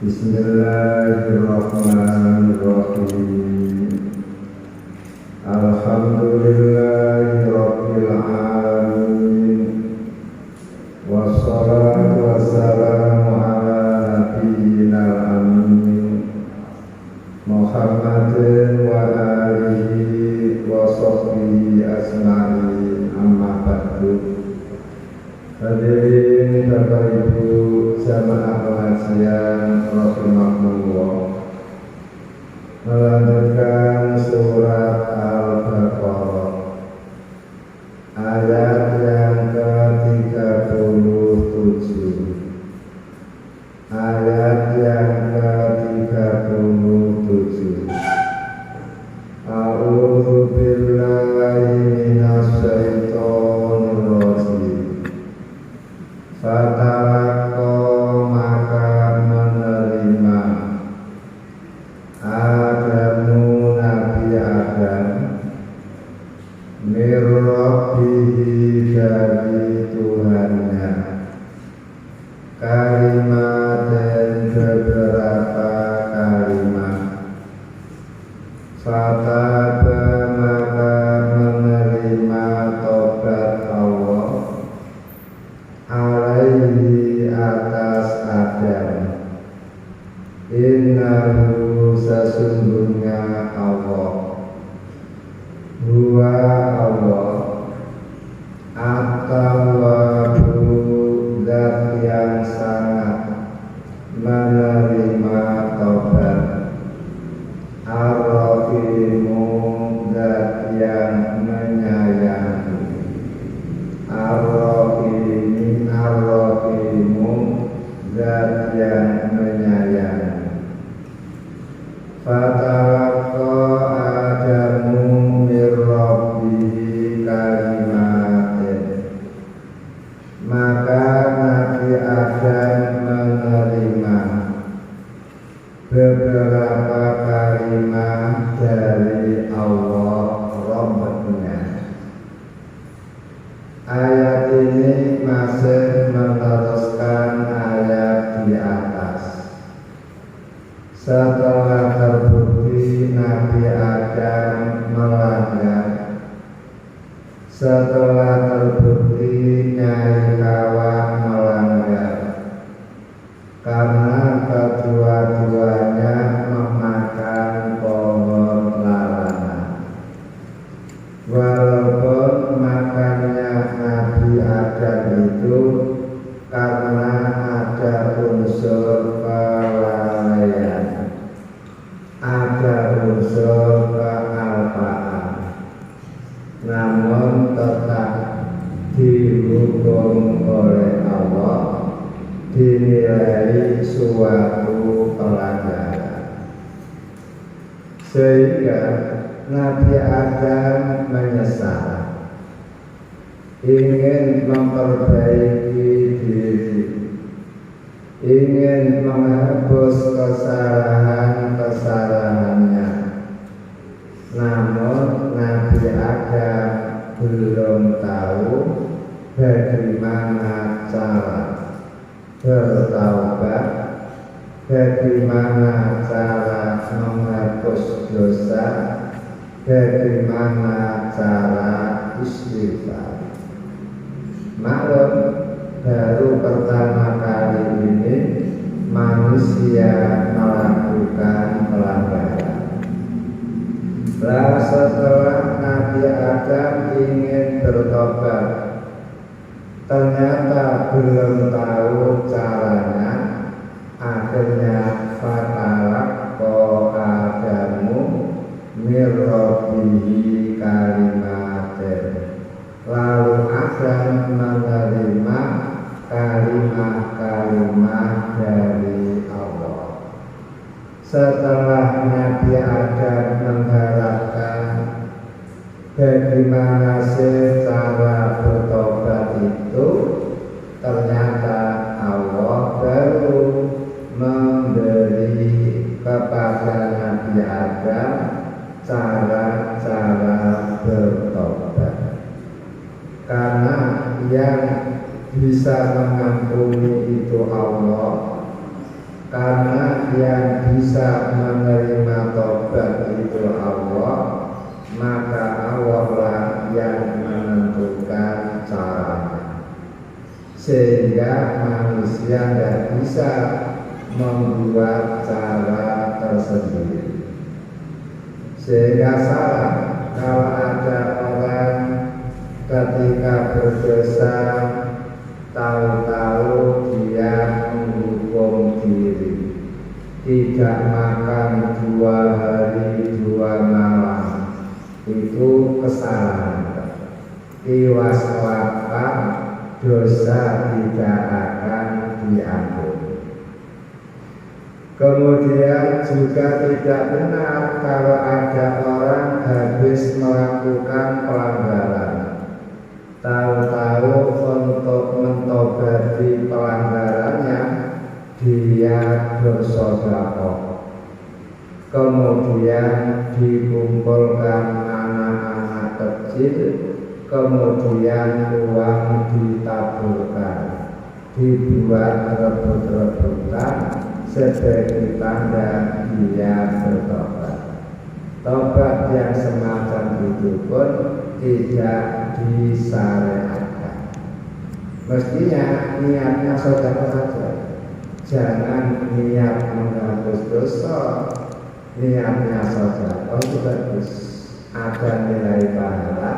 Bismillahirrahmanirrahim. Alhamdulillahirabbil alamin. Wassalatu wassalamu ala nabiyyinal amin Muhammadin wa alihi wa sahbihi asma'in, amma ba'du. Hadirin Bapak Ibu jamaah pengajian rahimahullah, melanjutkan surat Al-Baqarah ayat yang ke-37. Ayat yang ke-37. A'udzu billahi minasyaitonir rajim. Fatalaqa, maka menerima Adamu, Nabi Adam, mir Rabbihi, dari Tuhannya, kalimat dan beberapa kalimat. Fataba, maka menerima tobat Allah, alaihi, atas Adam. Innahu, sesungguhnya Allah, huwa Allah, at-tawwabu, zat yang sangat menerima tobat, ar-rahimu, zat yang menyayangi, ar-rahimu, zat yang menyayangi. Fatalaqa Adamu mir Rabbihi kalimatin, maka Nabi Adam menerima beberapa kalimat dari Allah Rabbnya. Ayat ini masih meneruskan ayat di atas. Setelah terbukti Nabi Adam melanggar, setelah terbukti Nyai Kawan melanggar, karena kedua-duanya memakan pohon larangan. Walaupun makannya Nabi Adam itu karena ada unsur kelalaian, ada unsur kealpaan, namun tetap dihukum oleh Allah, dinilai suatu pelanggaran. Sehingga Nabi Adam menyesal, ingin memperbaiki diri, ingin menghapus kesalahan-kesalahannya. Namun Nabi Adam belum tahu bagaimana cara bertaubat, bagaimana cara menghapus dosa, bagaimana cara istighfar. Maklum, baru pertama kali ini manusia melakukan pelanggaran. Setelah Nabi Adam ingin bertobat, ternyata belum tahu caranya. Akhirnya fatalaqa Adamu mir Rabbihi kalimatin, lalu Adam menerima kalimat-kalimat dari Allah. Setelah Nabi Adam mengharapkan bagaimana cara bertobat itu, ternyata Allah baru memberi kepada Nabi Adam cara-cara bertobat. Karena yang bisa mengampuni itu Allah, karena yang bisa menerima tobat itu Allah, maka Allah lah yang menentukan caranya, sehingga manusia tidak bisa membuat cara tersendiri. Sehingga salah kalau ada orang ketika berdosa tahu-tahu dia menghukum diri, tidak makan 2 hari 2 malam, itu kesalahan. Tiwas lapar, dosa tidak akan diampuni. Kemudian juga tidak benar kalau ada orang habis melakukan pelanggaran, tahu-tahu untuk mentobati pelanggarannya dia bersedekah, kemudian dikumpulkan anak-anak kecil, kemudian uang ditaburkan, dibuat rebut-rebutan sebagai tanda dia bertobat. Tobat yang semacam itu pun tidak disyariatkan. Mestinya niatnya saudara saja, jangan niat menghapus dosa, niatnya saudara itu bagus, ada nilai pahala.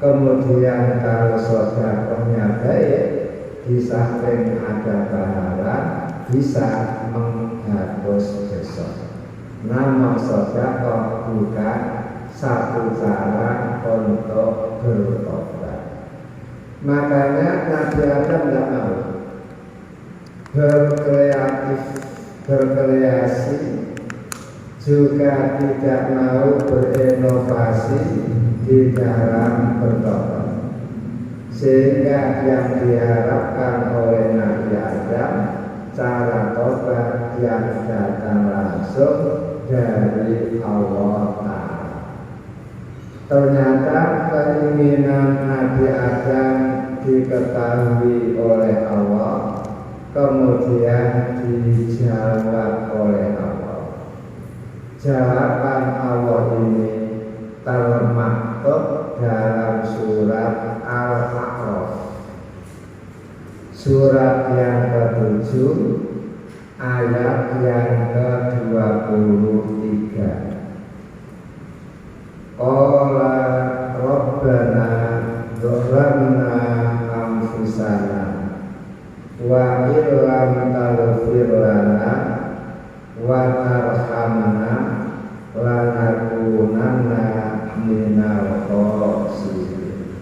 Kemudian kalau saudaranya baik, di samping ada pahala, bisa menghapus dosa. Namun sedekah bukan satu cara untuk bertobat. Makanya Nabi Adam tidak mau berkreasi, juga tidak mau berinovasi di dalam bertobat. Sehingga yang diharapkan oleh Nabi Adam, cara tobat yang datang langsung dari Allah Ta'ala. Ternyata keinginan Nabi Adam diketahui oleh Allah, kemudian dijawab oleh Allah. Jawaban Allah ini termaktub dalam surat Al-A'raf, surat yang ke-7 ayat yang ke-23. Qala Rabbana dhalamna anfusana wa illam taghfir lana wa tarhamna lanakunanna minal khasirin.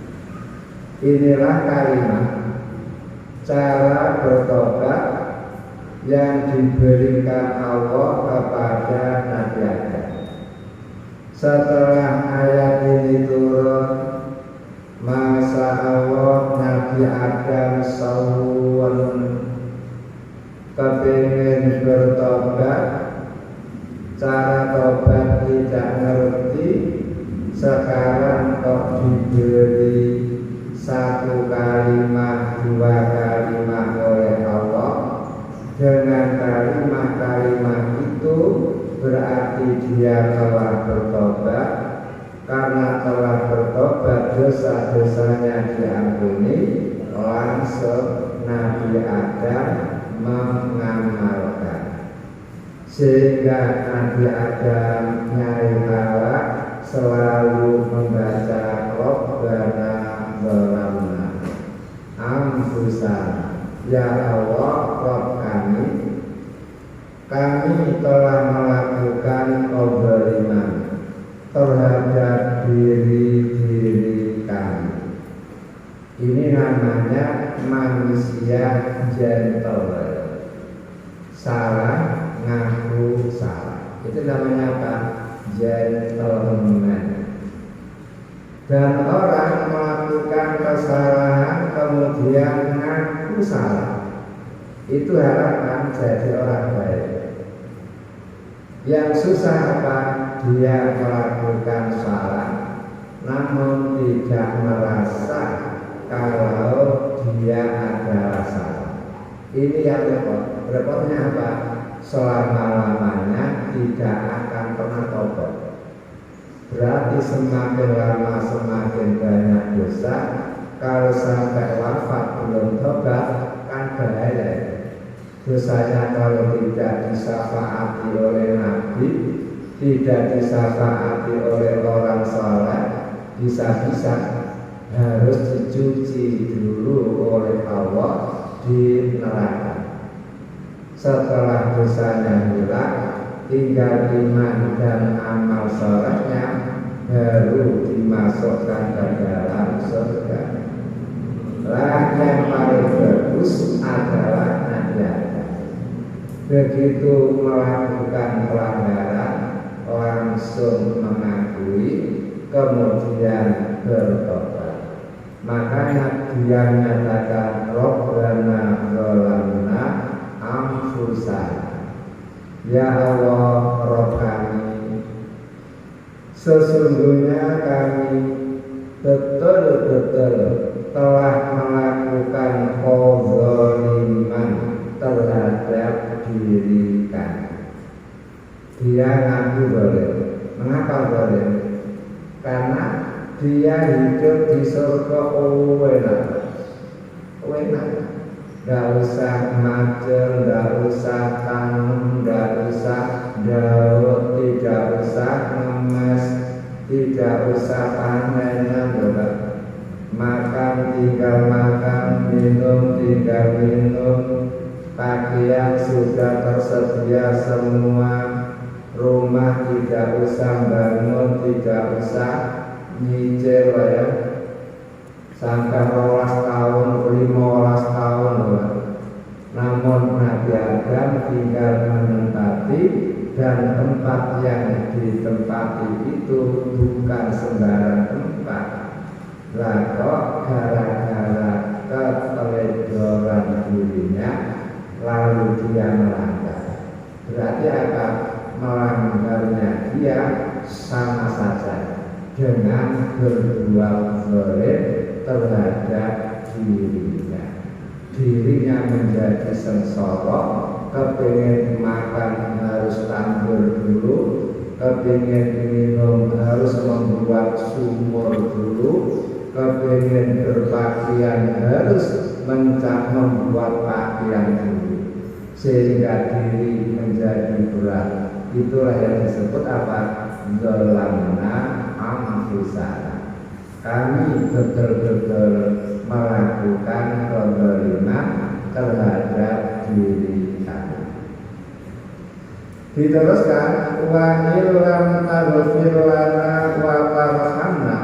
Inilah kalimat cara bertobat yang diberikan Allah kepada Nabi Adam. Setelah ayat ini turun, masa Allah Nabi Adam sawan kepingin bertobat, cara tobat tidak ngerti, sekarang kok diberi 1 kalimat 2 kalimat oleh Allah. Dengan kalimat-kalimat itu berarti dia telah bertobat. Karena telah bertobat, dosa-dosanya diampuni. Langsung Nabi Adam mengamalkan, sehingga Nabi Adam nyai halak selalu membaca Rabbana dhalamna anfusana. Ya Allah, Rabb kami telah melakukan kezaliman terhadap diri kami. Ini namanya manusia gentle, salah ngaku salah. Itu namanya apa? Gentleman. Dan orang melakukan kesalahan kemudian ngaku salah, itu harapan jadi orang baik. Yang susah apa? Dia melakukan salah namun tidak merasa kalau dia adalah salah. Ini yang repot. Repotnya apa? selama-lamanya tidak akan pernah tobat. Berarti semakin lama semakin banyak dosa. Kalau sampai wafat belum tobat kan bahaya. Dosanya kalau tidak disyafaati oleh Nabi, tidak disyafaati oleh orang saleh, bisa-bisa harus dicuci dulu oleh Allah di neraka. Setelah dosanya hilang, tinggal iman dan amal salehnya, baru dimasukkan ke dalam surga. Lah yang paling bagus adalah nabi. Begitu melakukan pelanggaran, langsung mengakui, kemudian bertobat. Makanya dia menyatakan Rabbana zalamna anfusana. Ya Allah, Rabb kami, sesungguhnya kami betul-betul telah melakukan kezaliman terhadap diri kami. Dia ngaku zalim. Mengapa zalim? Karena dia hidup di surga enak. Gak usah macet, gak usah tanam, gak usah daun, tidak usah ngemes, tidak usah panen, makan tinggal makan, minum tinggal minum, pakaian sudah tersedia semua, rumah tidak usah bangun, tidak usah nyicil ya. Sampai 12 tahun, 15 tahun namun Nabi Adam tinggal menempati, dan tempat yang ditempati itu bukan sembarang tempat. Lah kok gara-gara keteledoran dirinya lalu dia melanggar. Berarti apa? Melanggarnya dia sama saja dengan berbuat zalim terhadap dirinya menjadi sengsara, kepingin makan harus tandur dulu, kepingin minum harus membuat sumur dulu, kepingin berpakaian harus membuat pakaian dulu, sehingga diri menjadi berat. Itulah yang disebut apa? Zalamna anfusana. Kami betul-betul melakukan kezaliman terhadap diri kami. Diteruskan, wa illam taghfir lana wa tarhamna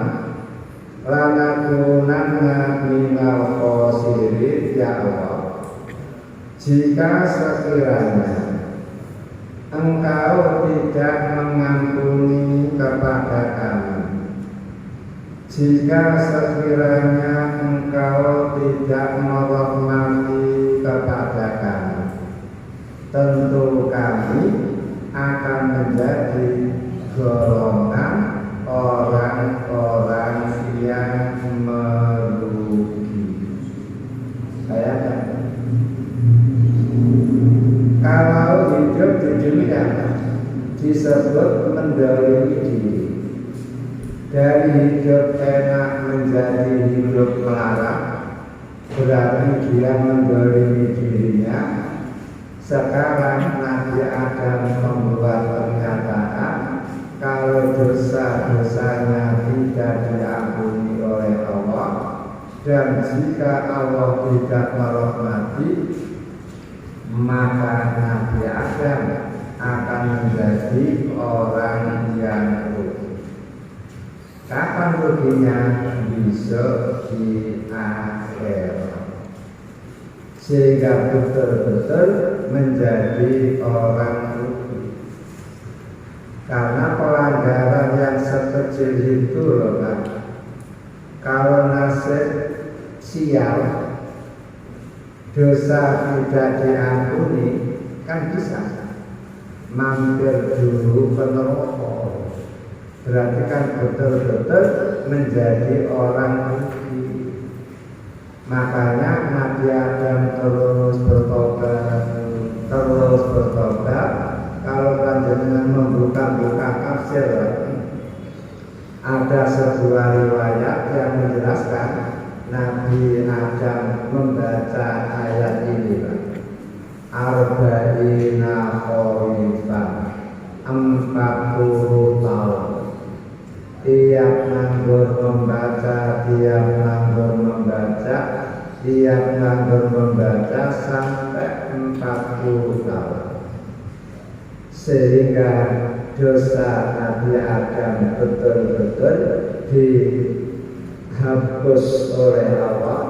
lanakunanna minal khosirin. Ya Allah, jika sekiranya Engkau tidak mengampuni kepada kami, jika sekiranya Engkau tidak merahmati kepada kami, tentu kami akan menjadi golongan orang-orang yang merugi. Bayangkan, kalau hidup di dunia disebut mendolimi diri, dari hidup enak menjadi hidup melarat, berarti dia mendolimi dirinya. Sekarang Nabi Adam membuat pernyataan kalau dosa-dosanya tidak diampuni oleh Allah, dan jika Allah tidak merahmati, maka Nabi Adam akan menjadi orang yang rugi. Kapan ruginya? Besok di akhirat. Sehingga betul-betul menjadi orang rugi. Karena pelanggaran yang sekecil itu loh Pak, kalau nasib sial, dosa tidak diampuni, kan bisa mampir dulu ke neraka. Berarti kan betul-betul menjadi orang rugi. Makanya Nabi Adam terus bertobat sebuah riwayat yang menjelaskan Nabi Adam membaca ayat ini, Pak. Arba'ina khalifan 40 tahun. Tiap nganggur membaca sampai 40 tahun. Sehingga dosa Nabi Adam betul-betul dihapus oleh Allah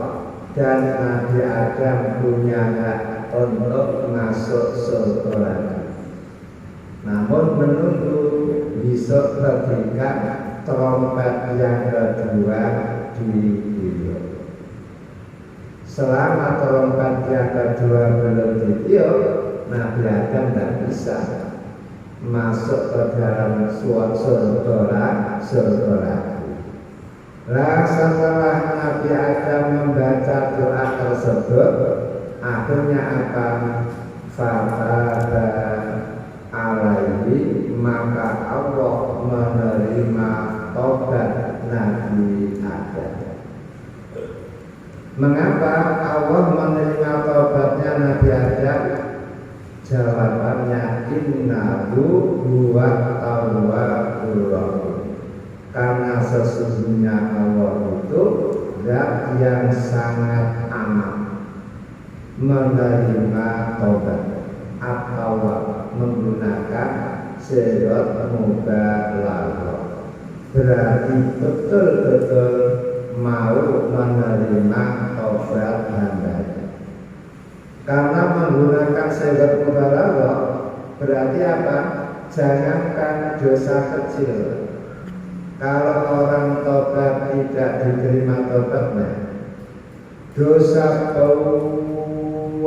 dan Nabi Adam punya hak untuk masuk surga lagi. Namun menunggu besok ketika trompet yang kedua ditiup. Selama trompet yang kedua belum ditiup, Nabi Adam tidak bisa masuk ke dalam surga lagi. Lah setelah Nabi Adam membaca doa tersebut, akhirnya apa? Fataba alaihi, maka Allah menerima taubat Nabi Adam. Mengapa Allah menerima taubatnya Nabi Adam? Jawabannya innahu huwa tawwabur rahim. Karena sesungguhnya Allah itu zat yang sangat amat menerima taubat atau menggunakan sirot mubalaghah. Berarti betul-betul mau menerima taubat hambanya. Karena menggunakan sirot mubalaghah berarti apa? Jangankan dosa kecil, kalau orang tobat tidak diterima tobatnya, dosa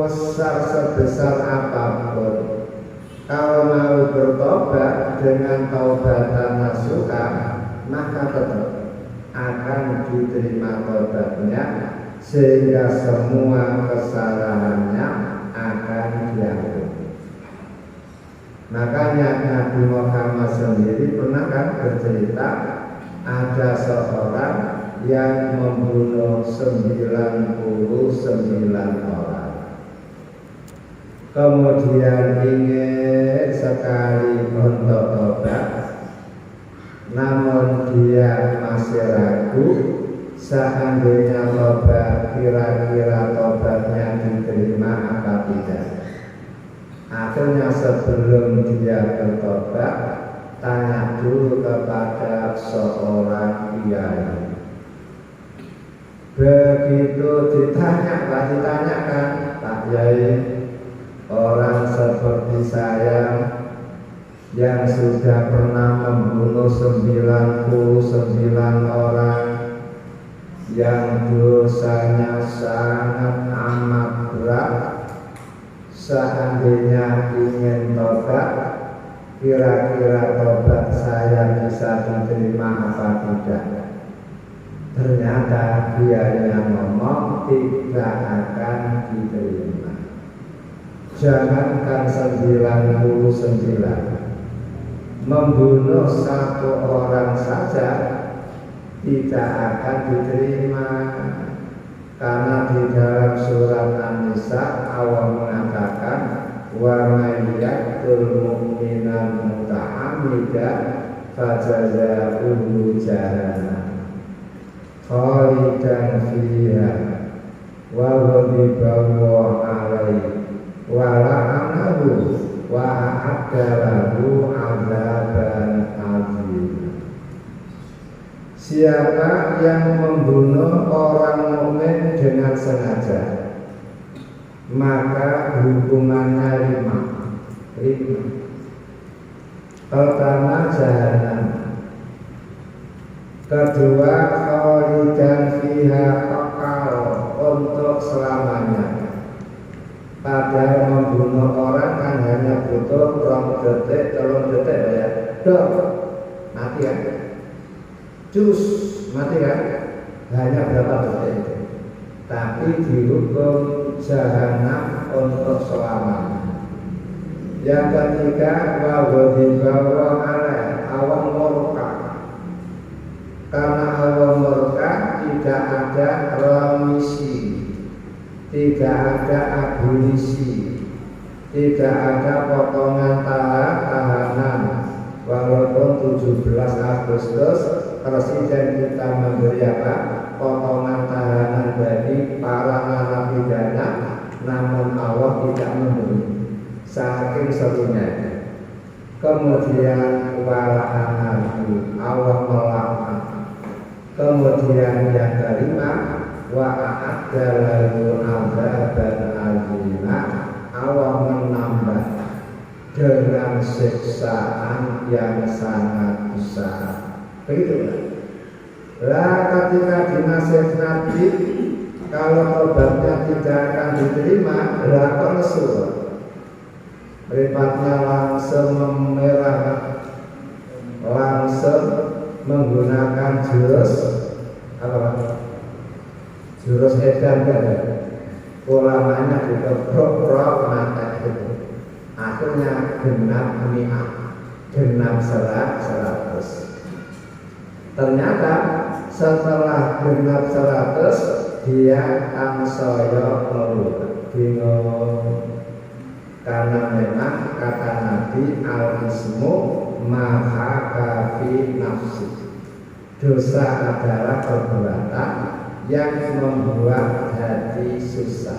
besar sebesar apapun, kalau mau bertobat dengan taubatan nasuha, maka tetap akan diterima tobatnya, sehingga semua kesalahannya akan diampuni. Makanya Nabi Muhammad sendiri pernah kan bercerita, ada seorang yang membunuh 99 orang. Kemudian ingin sekali untuk tobat, namun dia masih ragu seandainya tobat, kira-kira tobatnya diterima apa tidak. Akhirnya sebelum dia bertobat, tanya dulu kepada seorang kiai. Begitu ditanyakan, Pak Kiai, orang seperti saya yang sudah pernah membunuh 99 orang, yang dosanya sangat amat berat, seandainya ingin tobat, kira-kira tobat saya bisa diterima apa tidak? Ternyata dia yang ngomong tidak akan diterima. Jangankan 99, membunuh satu orang saja tidak akan diterima. Karena di dalam surat An-Nisa Allah mengatakan, wa may yaqtul mu'minan muta'ammidan fajazaa'uhu jahannam khalidan fiha wa ghadiba alaihi wa la'anahu wa a'adda lahu 'adzaban 'azima. Siapa yang membunuh orang mukmin dengan sengaja, maka hukumannya 5. Pertama jahanam, kedua khalidan fiha, kekal untuk selamanya. Padahal membunuh orang kan hanya butuh 2 detik, 3 detik ya, mati ya. Jus mati kan, hanya berapa detik itu, tapi dihukum jahanam untuk selamanya. Yang ketiga, wa ghadiba alaih, awan murka, Karena Allah murka tidak ada remisi, tidak ada abolisi, tidak ada potongan tahanan. Walaupun 17 Agustus Presiden kita memberi apa? Potongan tahanan bagi para narapidana, namun Allah tidak memberi. Saking serunya. Kemudian wa'anahu, Allah melaknat. Kemudian yang kelima, wa'adda lahu azaban azima, Allah menambah dengan siksaan yang sangat besar. Begitu. Lah ketika dinasihati kalau tobatnya tidak akan diterima, lah kok lesu. Meripatnya langsung memerah, langsung menggunakan jurus apa? Jurus edan kan? Ulamanya dikeprok-prok mata itu. Akhirnya genap mi'ah, genap 100. Ternyata setelah genap 100 dia tansaya ngeluh, bingung. Karena memang kata Nabi al-ismu mahaka fi nafsi, dosa adalah perbuatan yang membuat hati susah,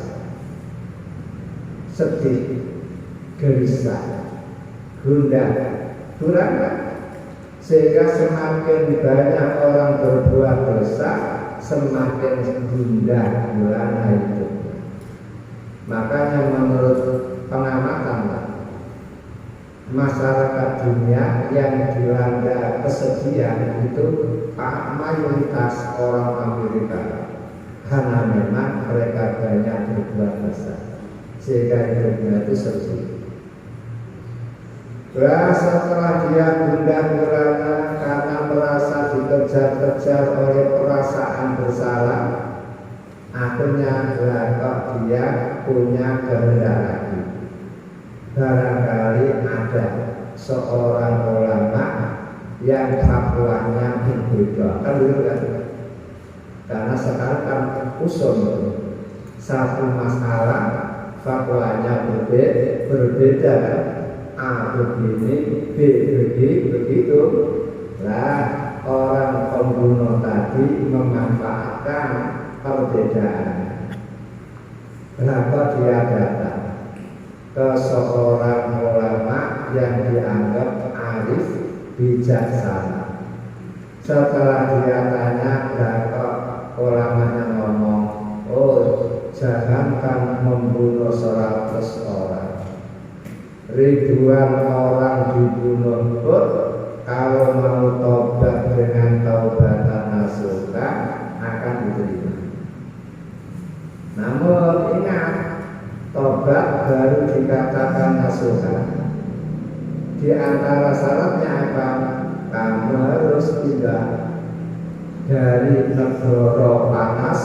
sedih, gelisah, gundah, durhaka. Sehingga semakin banyak orang berbuat dosa, semakin gundah gulana hidupnya. Makanya menurut pengamatan masyarakat dunia yang dilanda kesedihan itu mayoritas orang Amerika, karena memang mereka banyak berbuat dosa sehingga hidupnya itu sedih. Setelah dia gundah gulana karena merasa dikejar-kejar oleh perasaan bersalah, akhirnya kok dia punya kehendak lagi. Barangkali ada seorang ulama yang fatwanya berbeda, kan begitu kan? Karena sekarang kan usul satu masalah fatwanya berbeda kan? A begini, B begitu. Lah orang pembunuh tadi memanfaatkan perbedaan. Kenapa dia datang ke seorang ulama yang dianggap arif bijaksana? Setelah dia tanya, kok ulamanya ngomong, oh jangankan membunuh 100 orang, ribuan orang dibunuh pun kalau mau tobat dengan taubatan nasuha akan diterima. Namun ingat, tobat baru dikatakan nasuha. Di antara syaratnya apa? Kamu harus pindah dari negara panas,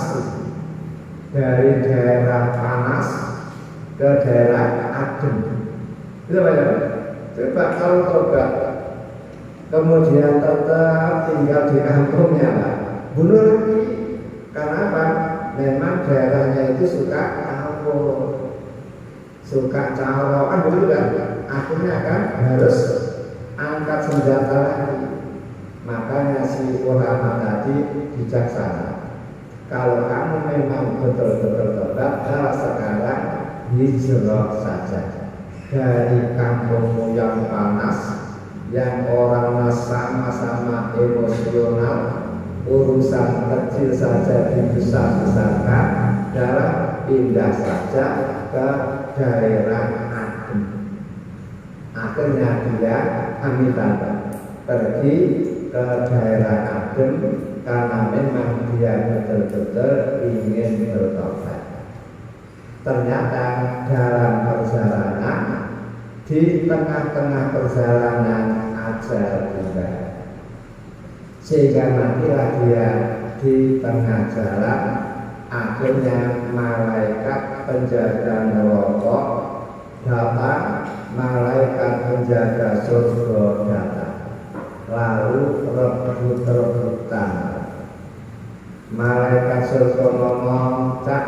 dari daerah panas ke daerah adem. Itu apa ya? Coba kalau tobat kemudian tetap tinggal di kampungnya, bunuh lagi. Karena apa? Memang daerahnya itu suka campur, suka caro, kan begitu kan? Akhirnya kan harus angkat senjata lagi. Makanya si ulama tadi bijaksana. Kalau kamu memang betul-betul tobat, sekarang hijrah saja dari kampungmu yang panas, yang orangnya sama-sama emosional, urusan kecil saja dibesar-besarkan, darah pindah saja ke daerah adem. Akhirnya dia amitan pergi ke daerah adem karena memang dia betul-betul ingin bertobat. Ternyata dalam perjalanan, di tengah-tengah perjalanan ajal tiba, sehingga matilah dia di tengah jalan. Akhirnya malaikat penjaga neraka datang, malaikat penjaga surga datang. lalu rebut-rebutan. Malaikat surga ngomong, "Cak,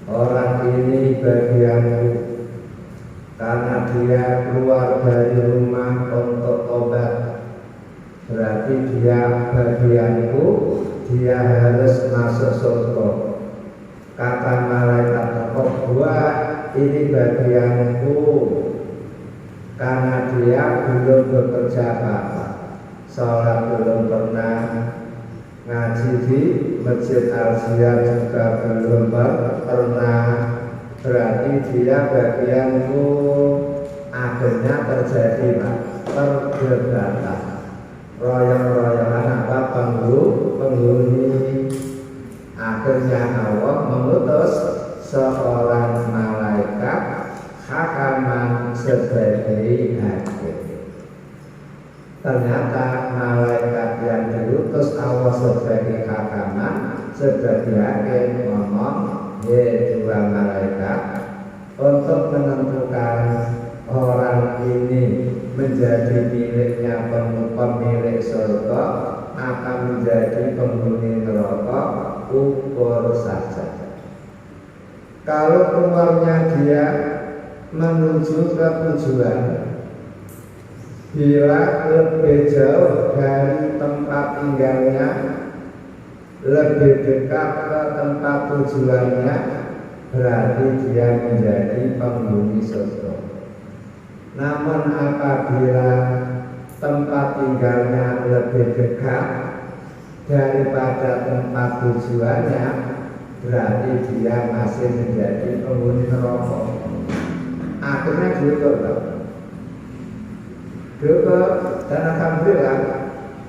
orang ini bagianku karena dia keluar dari rumah untuk tobat. Berarti dia bagianku, dia harus masuk surga." Kata malaikat kedua, "Ini bagianku karena dia belum bekerja apa-apa, sholat belum pernah, ngaji di Masjid Al-Ziyar juga belum pernah. Berarti dia bagianku." Akhirnya terjadi perdebatan, royong-royongan apa penghuni. Akhirnya Allah mengutus seorang malaikat hakaman sebagai hakim. Ternyata malaikat yang diutus Allah sebagai hakaman, sebagai hakim ngomong, dua malaikat, untuk menentukan orang ini menjadi miliknya pemilik surga akan menjadi penghuni neraka, ukur saja. Kalau keluarnya dia menuju ke tujuan, bila lebih jauh dari tempat tinggalnya, lebih dekat ke tempat tujuannya, berarti dia menjadi penghuni surga. Namun apabila tempat tinggalnya lebih dekat daripada tempat tujuannya, berarti dia masih menjadi penghuni neraka. Akhirnya diukur, dan alhamdulillah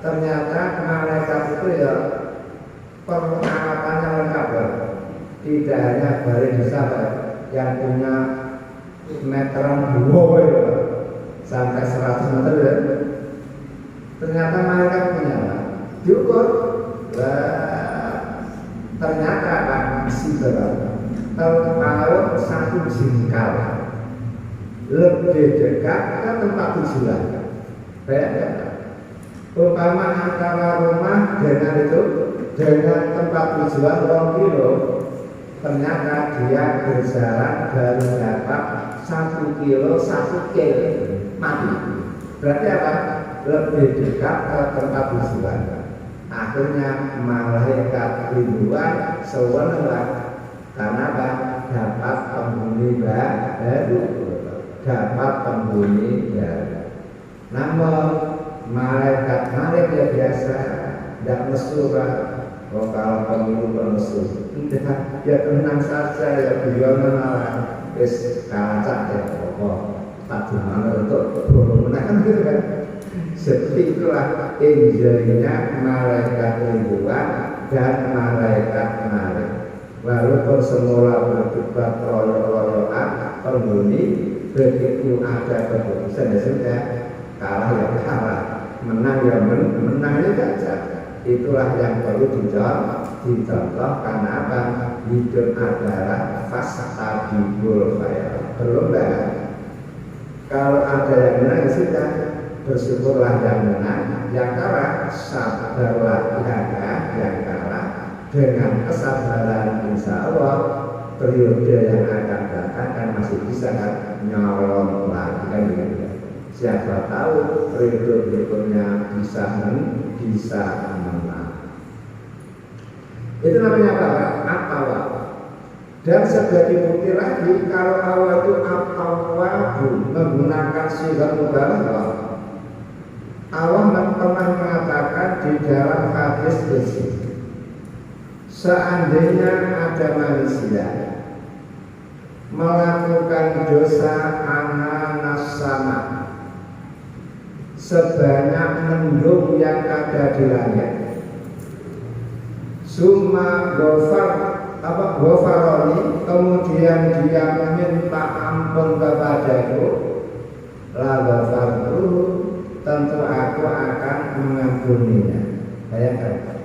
ternyata malaikat itu ya peralatannya lengkap, tidak hanya balik besar yang punya meteran dua sampai 100 meter ya. Ternyata malaikat punya diukur, ternyata masih berapa? Kalau satu jengkal lebih dekat ke tempat tujuan. Bayangkan, umpama antara rumah dengan itu dengan tempat tujuan 2 kilo, ternyata dia berjalan baru dapat 1 kilo 1 kilo mati. Berarti apa? Lebih dekat ke tempat tujuan. Akhirnya malaikat rinduan sewenang karena apa? Dapat penghuni baru, dapat penghuni baru. Namun malaikat biasa tidak mesur, kalau pemilu bermusuh, ya tenang saja, ya beliau menawan, kalacak ya, tak dimana untuk menang gitu kan. Seperti itulah injilnya malaikat rinduan dan malaikat malik. Walaupun semula berdebat royok-royokan penghuni, begitu ada keputusan ya sudah, kalah ya kalah, menang ya menang saja. Itulah yang perlu dicontoh karena apa? Hidup adalah fastabikul khairat, berlomba. Kalau ada yang menang ya sudah, bersyukurlah yang menang, yang kalah sabarlah yang kalah. Dengan kesabaran insya Allah periode yang akan datang kan masih bisa kan nyolong lagi kan gitu. Siapa tahu periode berikutnya bisa menang. Itu namanya apa? At-tawab. Dan sebagai bukti lagi kalau awal itu at-tawab menggunakan sifat mubalaghah. Allah pernah mengatakan di dalam hadis qudsi, seandainya ada manusia melakukan dosa ananas sama sebanyak mendung yang ada di langit, summa ghafaroni, kemudian dia minta ampun kepadaku, la ghafartu, tentu aku akan mengampuninya. Bayangkan,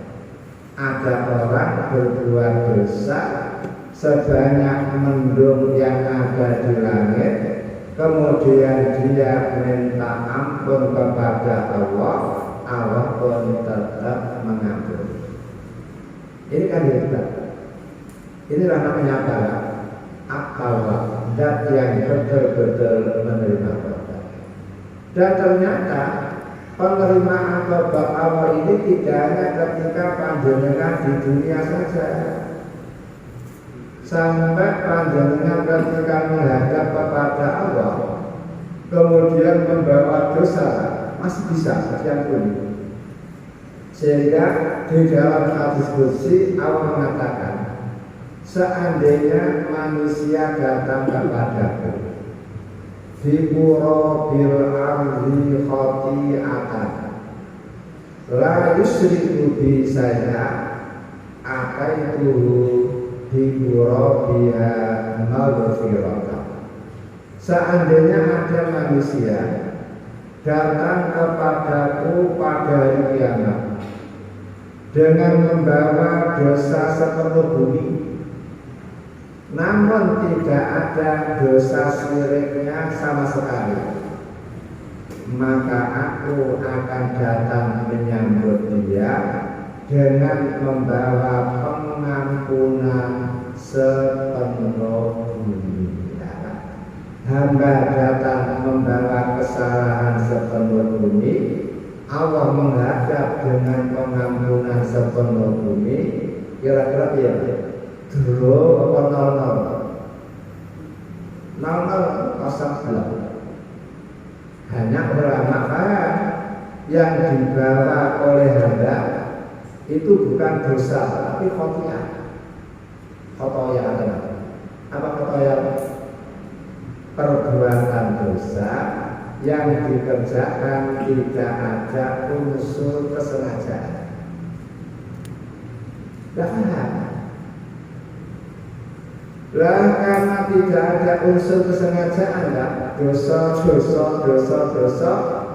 ada orang berbuat dosa sebanyak mendung yang ada di langit, kemudian dia minta ampun kepada Allah, Allah pun tetap mengampuni. Ini kan hebat. Inilah namanya apa? At-tawwab, zat yang betul-betul menerima tobat. Dan ternyata penerimaan tobat Allah ini tidak hanya ketika panjenengan di dunia saja. Sampai panjenengan ketika menghadap kepada Allah, kemudian membawa dosa, masih bisa diampuni. Sehingga di dalam hadis qudsi Allah mengatakan, seandainya manusia datang kepadaku di pura bil ardi khati'atan la yusyriku bi saya akaituhu di pura biha maghfiratan. Seandainya ada manusia datang kepadaku pada hari kiamat dengan membawa dosa sepenuh bumi, namun tidak ada dosa syiriknya sama sekali, maka aku akan datang menyambut dia dengan membawa pengampunan sepenuh bumi. Hamba datang membawa kesalahan sepenuh bumi, Allah menghadap dengan pengampunan sepenuh bumi. Kira-kira ya, dulu apa nol-nol? Nol-nol kosong belum. Hanya ulama yang dibawa oleh hamba itu bukan dosa, tapi khotiah. Khotoya apa khotoya? Perbuatan dosa yang dikerjakan tidak ada unsur kesengajaan. Lah karena tidak ada unsur kesengajaan, dosa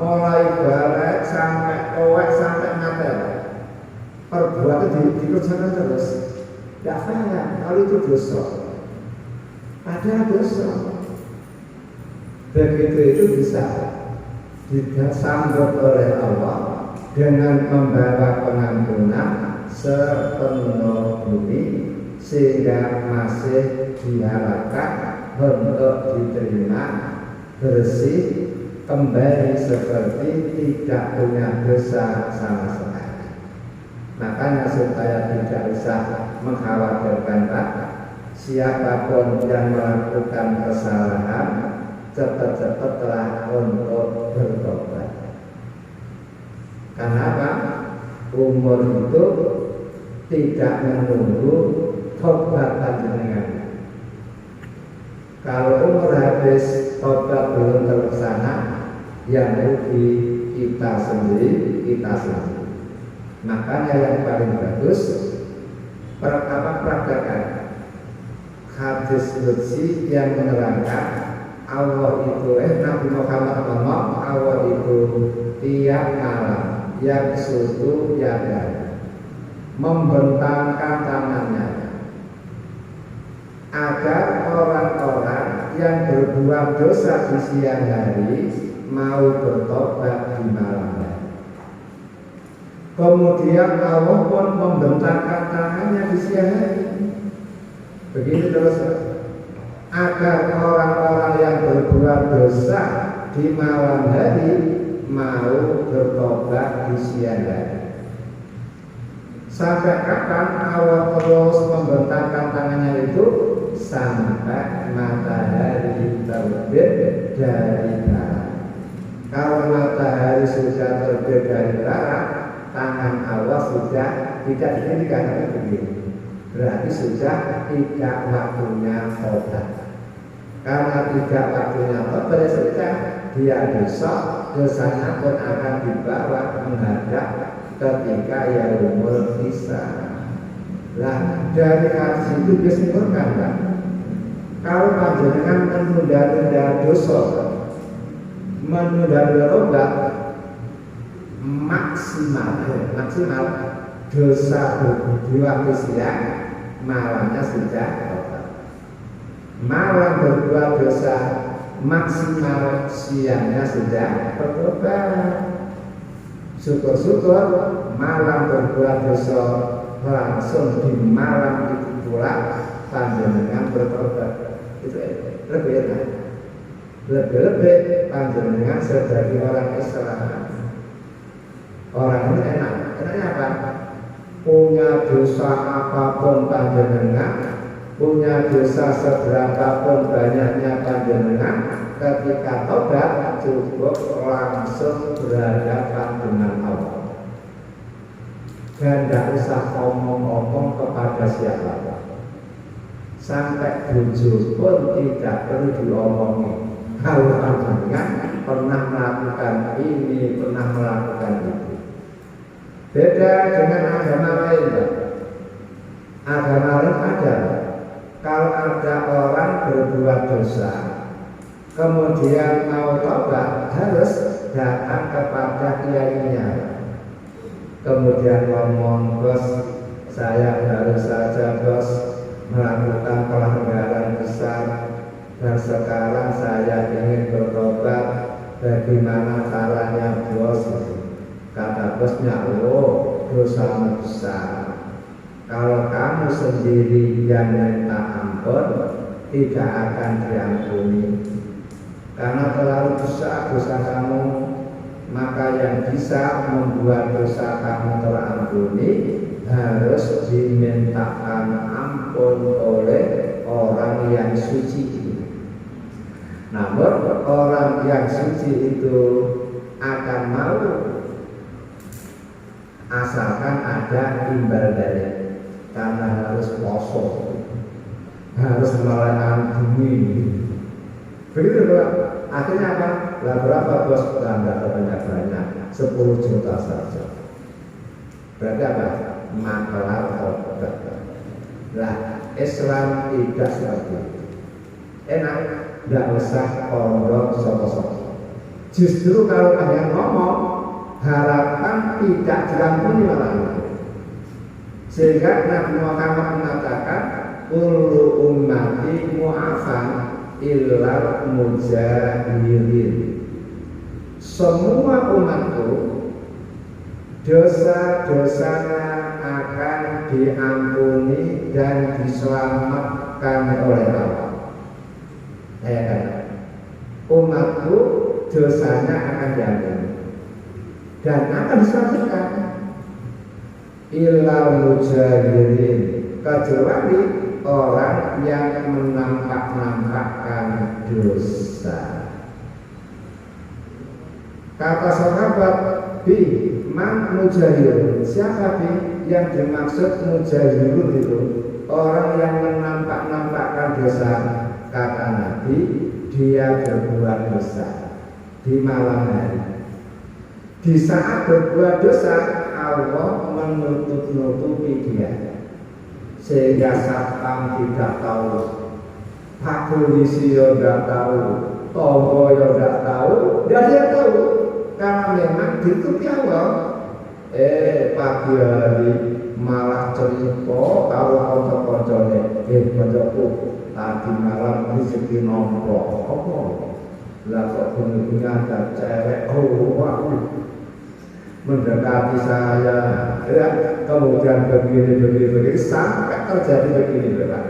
mulai balik sampai kowek sampai ngatel, perbuatan dikerjakan terus. Tidak paham kalau itu dosa. Ada dosa. Begitu itu bisa disambut oleh Allah dengan membawa pengampunan sepenuh bumi, sehingga masih diharapkan untuk diterima bersih kembali seperti tidak punya dosa sama sekali. Makanya supaya tidak usah mengkhawatirkan, siapapun yang melakukan kesalahan, cepat-cepatlah untuk bertobat. Kenapa? Umur itu tidak menunggu tobat panjenengan. Kalau umur habis tobat belum terlaksana, yang rugi kita sendiri. Makanya yang paling bagus praktekkan hadis qudsi yang menerangkan Allah itu Nabi Muhammad ngomong, Allah itu tiap malam yang suatu yada membentangkan tangannya agar orang-orang yang berbuat dosa di siang hari mau bertobat di malam hari. Kemudian Allah pun membentangkan tangannya di siang hari. Begitu terus, agar orang-orang yang berbuat dosa di malam hari mau bertobat di siang hari. Sampai kapan Allah terus membentangkan tangannya itu? Sampai matahari terbit dari barat. Kalau matahari sudah terbit dari barat, tangan Allah sudah tidak dihentikan begini. Berarti sudah tidak waktunya tobat. Karena tidak waktunya tobat, sudah dia dosanya pun akan dibawa menghadap ketika yaumul hisab. Lah dari hadis itu disimpulkan, Pak, kalau panjenengan menunda-nunda dosa, menunda-nunda tobat, maksimal dosa di waktu siang, malamnya sudah tobat. Malam berbuat dosa, maksimal siangnya sudah bertobat. Syukur-syukur malam berbuat dosa langsung di malam itu pula panjenengan bertobat. Itu lebih enak. Lebih-lebih panjenengan sebagai orang Islam. Orang ini enak. Enaknya apa? Punya dosa apapun panjenengan, punya dosa seberapapun banyaknya panjenengan, ketika tobat cukup langsung berhadapan dengan Allah. Dan tidak usah omong-omong kepada siapa. Sampai bojo pun tidak perlu diomongi. Kalau panjenengan pernah melakukan ini, pernah melakukan itu. Beda dengan agama lain. Agama lain ada. Kalau ada orang berbuat dosa, kemudian mau tobat, harus datang kepada kiainya. Kemudian ngomong, bos, saya baru saja bos melakukan pelanggaran besar dan sekarang saya ingin bertobat. Bagaimana caranya bos? Kata bosnya, oh dosamu besar. Kalau kamu sendiri yang minta ampun, tidak akan diampuni. Karena terlalu besar dosa kamu, maka yang bisa membuat dosa kamu terampuni harus dimintakan ampun oleh orang yang suci. Namun orang yang suci itu akan mau asalkan ada imbal balik, karena harus poso, harus melayan bumi. Begitu Pak. Akhirnya apa? Lah berapa bos? Tidak banyak-banyak, 10 juta saja. Berarti apa? Makelar obat. Lah Islam tidak seperti itu. Enak, tidak usah pondok soko-soko. Justru kalau kalian ngomong, harapan tidak diampuni malah. Sehingga Nabi Muhammad mengatakan, kullu ummati mu'afan illal mujahirin. Semua umatku dosa-dosanya akan diampuni dan diselamatkan oleh Allah. Umatku dosanya akan diampuni dan akan diselamatkan. Illal mujahirin, kecuali orang yang menampak-nampakkan dosa. Kata sahabat, bi man mujahirun, siapa bi yang dimaksud mujahirun itu? Orang yang menampak-nampakkan dosa. Kata Nabi, dia berbuat dosa di malam hari. Di saat berbuat dosa, Allah menutup-nutupi dia, sehingga satpam tidak tahu, Pak polisi tidak tahu, tonggo tidak tahu, dan dia tahu karena memang ditutupi Allah. Pagi hari malah cerita kalau konco-koncone, koncoku tadi malam rezeki nompo, apa? Lah kok bener-bener ada cewek, mendekati saya, ya, kemudian begini sampai terjadi begini, Pak.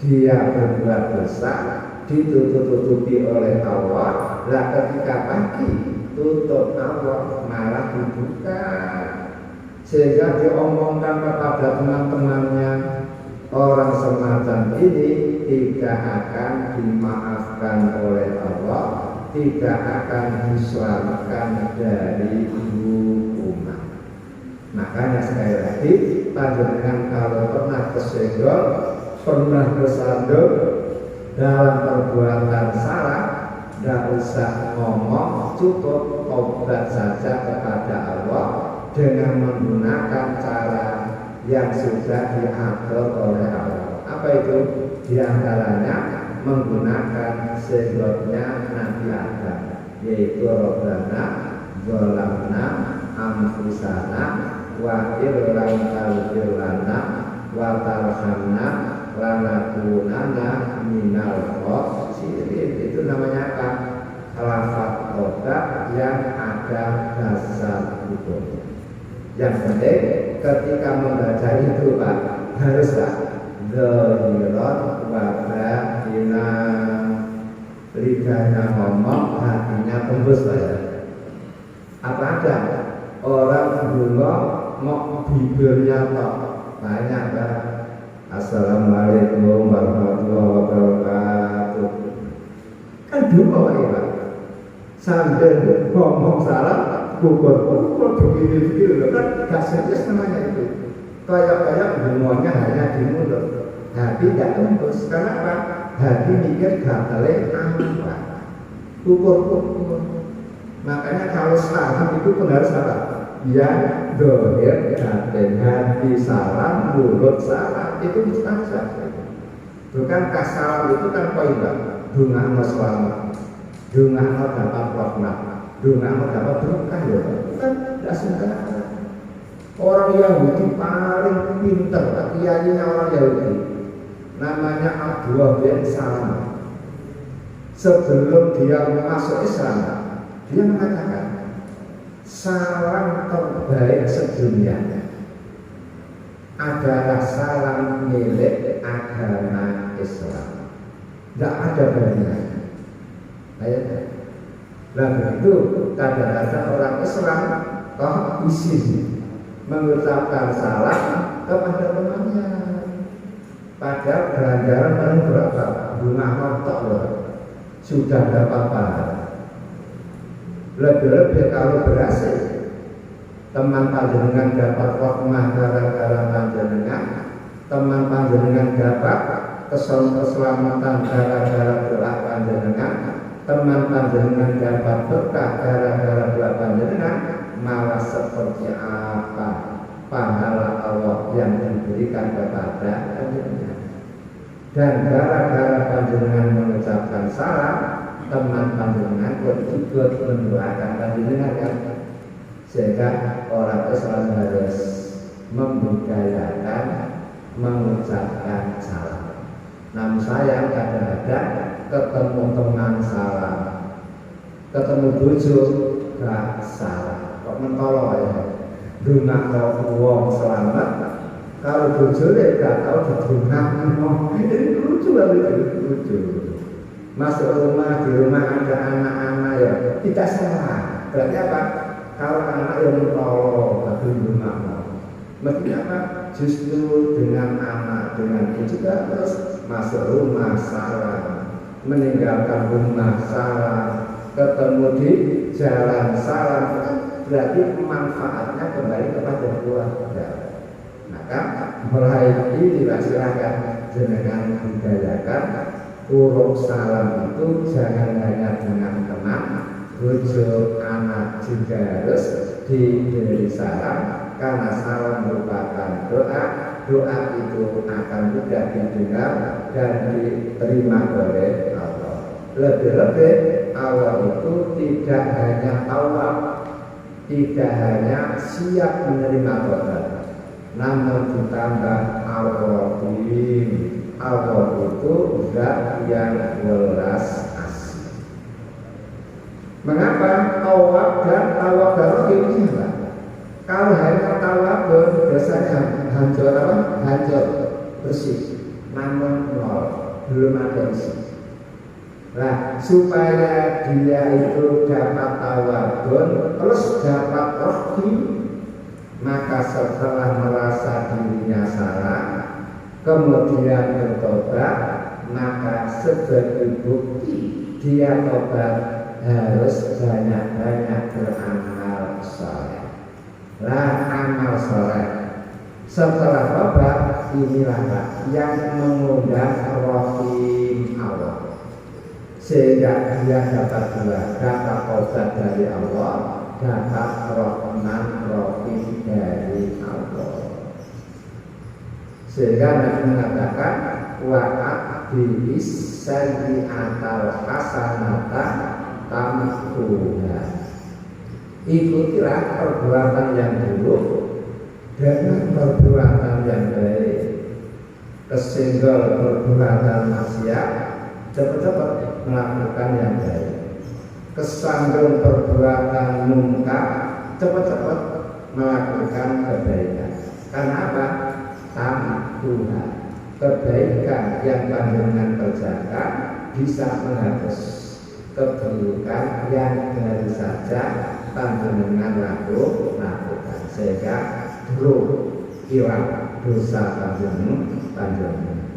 Dia berbuat dosa, ditutup-tutupi oleh Allah. Lah ketika pagi tutup Allah malah dibuka, sehingga diomongkan kepada teman-temannya, orang semacam ini tidak akan dimaafkan oleh Allah, tidak akan diselamatkan dari hukuman. Makanya sekali lagi, panjenengan kalau pernah kesenggol, pernah kesandung dalam perbuatan salah, tidak usah ngomong, cukup tobat saja kepada Allah dengan menggunakan cara yang sudah diatur oleh Allah. Apa itu? Di antaranya menggunakan sebabnya Nabi Adam, yaitu Rabbana zalamna anfusana wa illam taghfir lana wa tarhamna lanakunanna minal khasirin. Itu namanya apa? Lafaz tobat yang ada dasar hukum. Yang penting ketika membaca itu Pak, haruslah zahiran wa batinan, lidahnya ngomong, hatinya tembus ya. Apa ada orang dulu mau bibirnya tok banyak Pak. Assalamualaikum warahmatullahi wabarakatuh. Kan dulu Pak, sambil ngomong salam, kukur begini kan gak serius namanya itu. Kayak semuanya hanya di mulut, hati gak tembus. Karena apa? Hati mikir gatalnya apa? Kukur. Makanya kalau salam itu pun harus apa? Yang dohir, hati salam, mulut salam, itu mustahil. Bukan salam itu kan poin bunga selamat, bunga dapat rahmat, bunga dapat berkah ya. Bukan tidak sembarangan. Orang Yahudi paling pinter, kiainya orang Yahudi, namanya Abdullah bin Salam. Sebelum dia masuk Islam, dia mengatakan salam terbaik sedunia adalah salam milik agama Islam. Tidak ada bandingannya. Nah begitu kadang-kadang orang Islam kok isi mengucapkan salam kepada temannya. Padahal ganjaran paling berapa? Bunga montok loh. Sudah dapat pahala. Lebih-lebih kalau berhasil teman panjenengan dapat rahmah gara-gara panjenengan, teman panjenengan dapat keselamatan gara-gara doa panjenengan, teman panjenengan dapat berkah gara-gara doa panjenengan, malah seperti apa pahala Allah yang diberikan kepada panjenengan. Dan gara-gara panjenengan mengucapkan salam, teman panjenengan ikut mendoakan panjenengan kan. Sehingga orang Islam harus membudayakan mengucapkan salam. Namun saya kadang-kadang ketemu teman salam, ketemu bojo gak salam, kok mentolo ya. Dunga kau wong selamat, kalau bojo gak tahu didungak ini lucu lucu. Masuk rumah, di rumah ada anak-anak ya tidak salah. Berarti apa? Kalau anak yang mentolo tapi dunga mestinya apa? Justru dengan anak, dengan itu juga terus masuk rumah salam, meninggalkan rumah salam, ketemu di jalan salam, berarti manfaatnya kembali kepada keluarga. Maka mulai ini silakan jenengan budayakan urung salam itu jangan hanya dengan teman, bojo, anak juga harus diberi salam. Karena salam merupakan doa, doa itu akan mudah didengar dan diterima oleh Allah. Lebih-lebih Allah itu tidak hanya tawaf, tidak hanya siap menerima doa, namun ditambah al-Rahim. Allah itu zat yang welas asih. Mengapa tawaf dan tawaf ini apa? Kalau hanya tawaf biasanya hancur apa? Hancur, bersih. Namun nol, belum ada isi. Nah, supaya dia itu dapat tawabun terus dapat rohim, maka setelah merasa dirinya salah, kemudian bertobat, maka sebagai bukti dia tobat harus banyak-banyak beramal saleh. Lah amal soleh setelah tobat inilah yang mengundang rahim Allah, sehingga dia dapat dua, dapat tobat dari Allah, dapat rahman rahim dari Allah. Sehingga Nabi mengatakan wa'at bilis sayyi'atal hasanata tamhuha. Ikutilah perbuatan yang buruk dengan perbuatan yang baik. Kesenggol perbuatan maksiat, cepat-cepat melakukan yang baik. Kesandung perbuatan mungkar, cepat-cepat melakukan kebaikan. Karena apa? Tuhan, kebaikan yang panjenengan kerjakan bisa menghapus keburukan yang baru saja panjenengan lakukan, sehingga hilang dosa panjenengan.